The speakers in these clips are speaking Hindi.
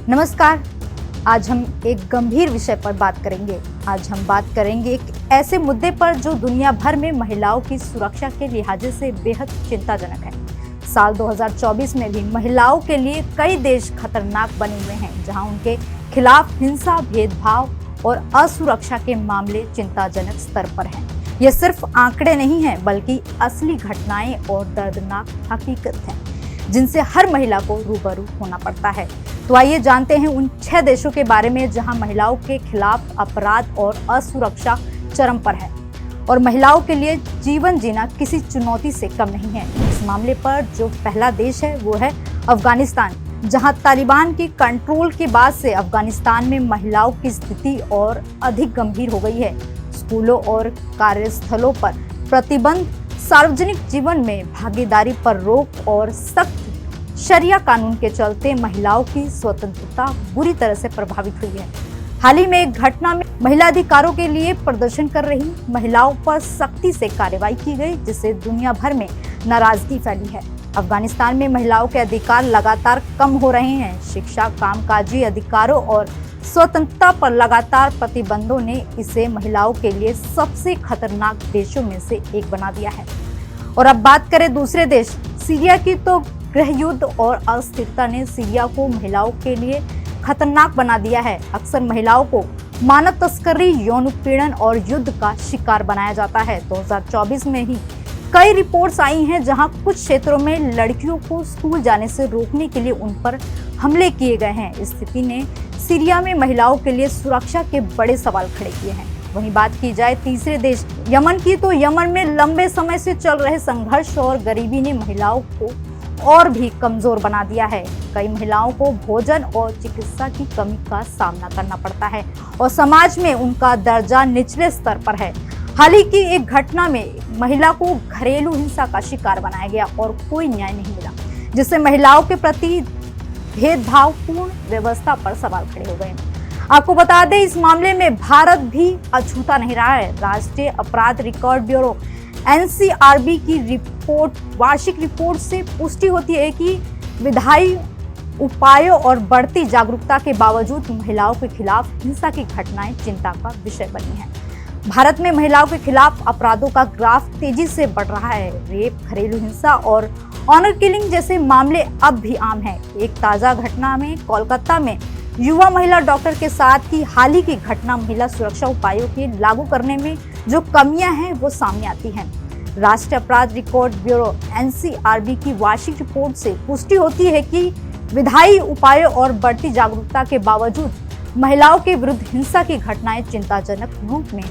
नमस्कार। आज हम एक गंभीर विषय पर बात करेंगे। आज हम बात करेंगे एक ऐसे मुद्दे पर जो दुनिया भर में महिलाओं की सुरक्षा के लिहाजे से बेहद चिंताजनक है। साल 2024 में भी महिलाओं के लिए कई देश खतरनाक बने हुए हैं, जहां उनके खिलाफ हिंसा, भेदभाव और असुरक्षा के मामले चिंताजनक स्तर पर हैं। ये सिर्फ आंकड़े नहीं हैं, बल्कि असली घटनाएं और दर्दनाक हकीकत हैं, जिनसे हर महिला को रूबरू होना पड़ता है। तो आइए जानते हैं उन 6 देशों के बारे में जहां महिलाओं के खिलाफ अपराध और असुरक्षा चरम पर है और महिलाओं के लिए जीवन जीना किसी चुनौती से कम नहीं है। इस मामले पर जो पहला देश है वो है अफगानिस्तान, जहां तालिबान की कंट्रोल के बाद से अफगानिस्तान में महिलाओं की स्थिति और अधिक गंभीर हो गई है। स्कूलों और कार्यस्थलों पर प्रतिबंध, सार्वजनिक जीवन में भागीदारी पर रोक और सख्त शरिया कानून के चलते महिलाओं की स्वतंत्रता बुरी तरह से प्रभावित हुई है। हाल ही में एक घटना में महिला अधिकारों के लिए प्रदर्शन कर रही महिलाओं पर सख्ती से कार्रवाई की गई, जिससे दुनिया भर में नाराजगी फैली है। अफगानिस्तान में महिलाओं के अधिकार लगातार कम हो रहे हैं। शिक्षा, कामकाजी अधिकारों और स्वतंत्रता पर लगातार प्रतिबंधों ने इसे महिलाओं के लिए सबसे खतरनाक देशों में से एक बना दिया है। और अब बात करें दूसरे देश सीरिया की, तो गृह युद्ध और अस्थिरता ने सीरिया को महिलाओं के लिए खतरनाक बना दिया है। अक्सर महिलाओं को मानव तस्करी, यौन उत्पीड़न और युद्ध का शिकार बनाया जाता है। 2024 में ही कई रिपोर्ट्स आई हैं जहां कुछ क्षेत्रों में लड़कियों को स्कूल जाने से रोकने के लिए उन पर हमले किए गए हैं। इस स्थिति ने सीरिया में महिलाओं के लिए सुरक्षा के बड़े सवाल खड़े किए हैं। वहीं बात की जाए तीसरे देश यमन की, तो यमन में लंबे समय से चल रहे संघर्ष और गरीबी ने महिलाओं को और भी कमजोर बना दिया है। कई महिलाओं को भोजन और चिकित्सा की कमी का सामना करना पड़ता है और समाज में उनका दर्जा निचले स्तर पर है। हाल ही की एक घटना में महिला को घरेलू हिंसा का शिकार बनाया गया और कोई न्याय नहीं मिला, जिससे महिलाओं के प्रति भेदभावपूर्ण व्यवस्था पर सवाल खड़े हो गए। आपको बता दें, इस मामले में भारत भी अछूता नहीं रहा है। राष्ट्रीय अपराध रिकॉर्ड ब्यूरो NCRB की वार्षिक रिपोर्ट से पुष्टि होती है कि विधायी उपायों और बढ़ती जागरूकता के बावजूद महिलाओं के खिलाफ हिंसा की घटनाएं चिंता का विषय बनी हैं। भारत में महिलाओं के खिलाफ अपराधों का ग्राफ तेजी से बढ़ रहा है। रेप, घरेलू हिंसा और ऑनर किलिंग जैसे मामले अब भी आम हैं। एक ताजा घटना में कोलकाता में युवा महिला डॉक्टर के साथ की हाल ही की घटना महिला सुरक्षा उपायों के लागू करने में जो कमियां हैं वो सामने आती हैं। राष्ट्रीय अपराध रिकॉर्ड ब्यूरो NCRB की वार्षिक रिपोर्ट से पुष्टि होती है कि विधायी उपायों और बढ़ती जागरूकता के बावजूद महिलाओं के विरुद्ध हिंसा की घटनाएं चिंताजनक रूप में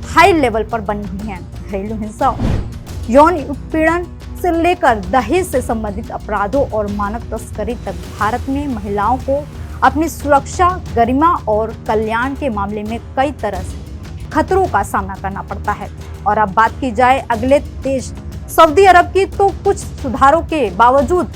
हाई लेवल पर बनी हुई हैं। घरेलू हिंसा, यौन उत्पीड़न से लेकर दहेज से संबंधित अपराधों और मानव तस्करी तक भारत में महिलाओं को अपनी सुरक्षा, गरिमा और कल्याण के मामले में कई तरह से खतरों का सामना करना पड़ता है। और अब बात की जाए अगले देश सऊदी अरब की, तो कुछ सुधारों के बावजूद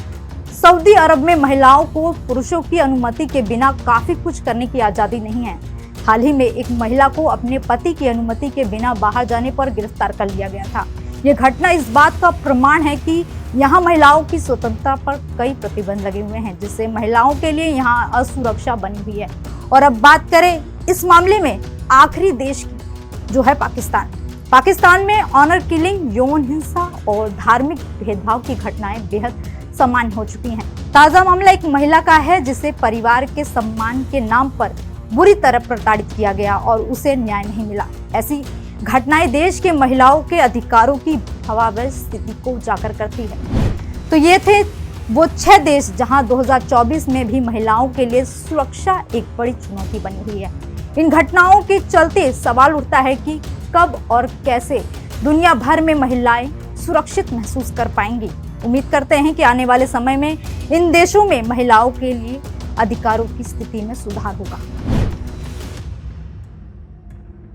सऊदी अरब में महिलाओं को पुरुषों की अनुमति के बिना काफी कुछ करने की आजादी नहीं है। हाल ही में एक महिला को अपने पति की अनुमति के बिना बाहर जाने पर गिरफ्तार कर लिया गया था। ये घटना इस बात का प्रमाण है कि यहाँ महिलाओं की स्वतंत्रता पर कई प्रतिबंध लगे हुए हैं, जिससे महिलाओं के लिए यहाँ असुरक्षा बनी हुई है। और अब बात करें इस मामले में आखिरी देश की, जो है पाकिस्तान में ऑनर किलिंग, यौन हिंसा और धार्मिक भेदभाव की घटनाएं बेहद सामान्य हो चुकी हैं। ताजा मामला एक महिला का है जिसे परिवार के सम्मान के नाम पर बुरी तरह प्रताड़ित किया गया और उसे न्याय नहीं मिला। ऐसी घटनाएं देश के महिलाओं के अधिकारों की भयावह स्थिति को उजागर करती है। तो ये थे वो 6 देश जहां 2024 में भी महिलाओं के लिए सुरक्षा एक बड़ी चुनौती बनी हुई है। इन घटनाओं के चलते सवाल उठता है कि कब और कैसे दुनिया भर में महिलाएं सुरक्षित महसूस कर पाएंगी। उम्मीद करते हैं कि आने वाले समय में इन देशों में महिलाओं के लिए अधिकारों की स्थिति में सुधार होगा।